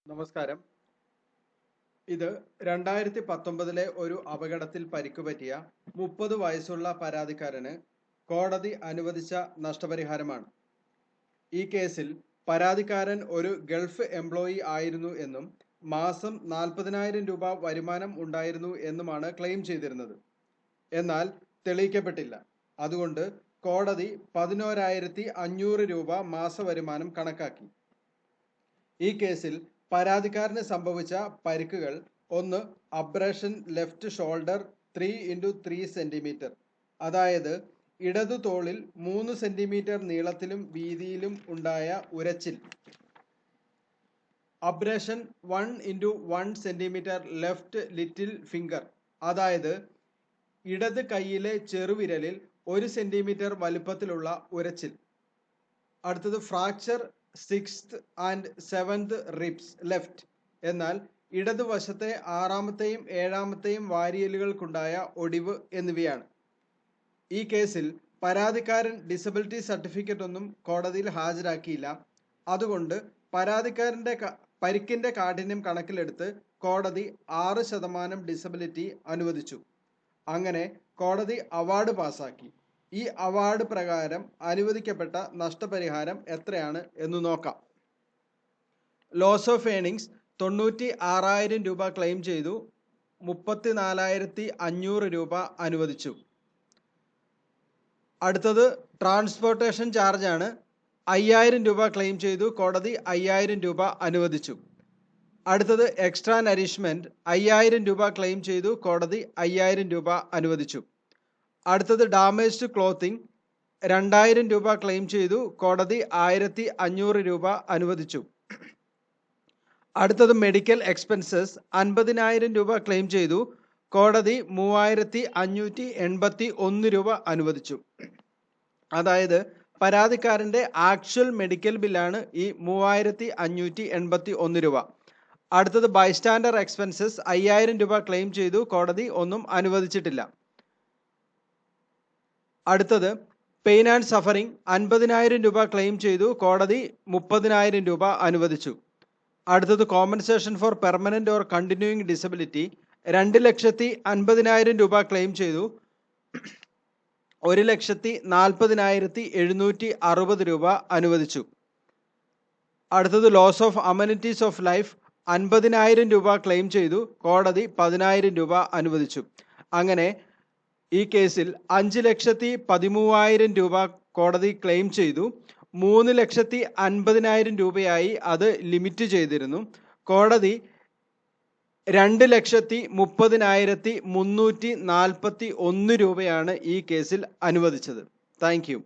നമസ്കാരം. ഇത് 2019 ഒരു അപകടത്തിൽ പരിക്കുപറ്റിയ 30 വയസ്സുള്ള പരാതിക്കാരന് കോടതി അനുവദിച്ച നഷ്ടപരിഹാരമാണ്. ഈ കേസിൽ പരാതിക്കാരൻ ഒരു ഗൾഫ് എംപ്ലോയി ആയിരുന്നു എന്നും മാസം 40,000 രൂപ വരുമാനം ഉണ്ടായിരുന്നു എന്നുമാണ് ക്ലെയിം ചെയ്തിരുന്നത്. എന്നാൽ തെളിയിക്കപ്പെട്ടില്ല. അതുകൊണ്ട് കോടതി 11,500 രൂപ മാസവരുമാനം കണക്കാക്കി. ഈ കേസിൽ പരാതിക്കാരന് സംഭവിച്ച പരിക്കുകൾ: 1. Abrasion left shoulder 3x3 centimetre, അതായത് ഇടതു തോളിൽ 3 സെന്റിമീറ്റർ നീളത്തിലും വീതിയിലും ഉണ്ടായ ഉരച്ചിൽ. Abrasion 1x1 centimetre left little finger, അതായത് ഇടത് കൈയിലെ ചെറുവിരലിൽ 1 സെന്റിമീറ്റർ വലുപ്പത്തിലുള്ള ഉരച്ചിൽ. അടുത്തത് fracture 6th and 7th ribs left, എന്നാൽ ഇടതുവശത്തെ 6ാമത്തെയും 7ാമത്തെയും വാരിയലുകൾക്കുണ്ടായ ഒടിവ് എന്നിവയാണ്. ഈ കേസിൽ പരാതിക്കാരൻ ഡിസബിലിറ്റി സർട്ടിഫിക്കറ്റ് ഒന്നും കോടതിയിൽ ഹാജരാക്കിയില്ല. അതുകൊണ്ട് പരാതിക്കാരൻ്റെ പരിക്കിൻ്റെ കാഠിന്യം കണക്കിലെടുത്ത് കോടതി 6% ഡിസബിലിറ്റി അനുവദിച്ചു. അങ്ങനെ കോടതി അവാർഡ് പാസാക്കി. ഈ അവാർഡ് പ്രകാരം അനുവദിക്കപ്പെട്ട നഷ്ടപരിഹാരം എത്രയാണ് എന്ന് നോക്കാം. ലോസ് ഓഫ് ഏണിങ്സ് 96,000 രൂപ ക്ലെയിം ചെയ്തു. 34,500 രൂപ അനുവദിച്ചു. അടുത്തത് ട്രാൻസ്പോർട്ടേഷൻ ചാർജാണ്. 5,000 രൂപ ക്ലെയിം ചെയ്തു. കോടതി 5,000 രൂപ അനുവദിച്ചു. അടുത്തത് എക്സ്ട്രാ നറിഷ്മെൻറ്റ് 5,000 രൂപ ക്ലെയിം ചെയ്തു. കോടതി 5,000 രൂപ അനുവദിച്ചു. അടുത്തത് ഡാമേജ്ഡ് ക്ലോത്തിങ് 2,000 രൂപ ക്ലെയിം ചെയ്തു. കോടതി 1,500 രൂപ അനുവദിച്ചു. അടുത്തത് മെഡിക്കൽ എക്സ്പെൻസസ് 50,000 രൂപ ക്ലെയിം ചെയ്തു. കോടതി 3,581 രൂപ അനുവദിച്ചു. അതായത് പരാതിക്കാരൻ്റെ ആക്ച്വൽ മെഡിക്കൽ ബില്ലാണ് ഈ 3,581 രൂപ. അടുത്തത് ബൈസ്റ്റാൻഡർ എക്സ്പെൻസസ് 5,000 രൂപ ക്ലെയിം ചെയ്തു. കോടതി ഒന്നും അനുവദിച്ചിട്ടില്ല. അടുത്തത് പെയിൻ ആൻഡ് സഫറിങ് 50,000 രൂപ ക്ലെയിം ചെയ്തു. കോടതി 30,000 രൂപ അനുവദിച്ചു. അടുത്തത് compensation for permanent or continuing disability 2,50,000 രൂപ ക്ലെയിം ചെയ്തു. 1,40,760 രൂപ അനുവദിച്ചു. അടുത്തത് ലോസ് ഓഫ് അമനിറ്റീസ് ഓഫ് ലൈഫ് 50,000 രൂപ ക്ലെയിം ചെയ്തു. കോടതി 10,000 രൂപ അനുവദിച്ചു. അങ്ങനെ ഈ കേസിൽ 5,13,000 രൂപ കോടതി ക്ലെയിം ചെയ്തു. 3,50,000 രൂപയായി അത് ലിമിറ്റ് ചെയ്തിരുന്നു. കോടതി 2,30,341 രൂപയാണ് ഈ കേസിൽ അനുവദിച്ചത്. Thank you.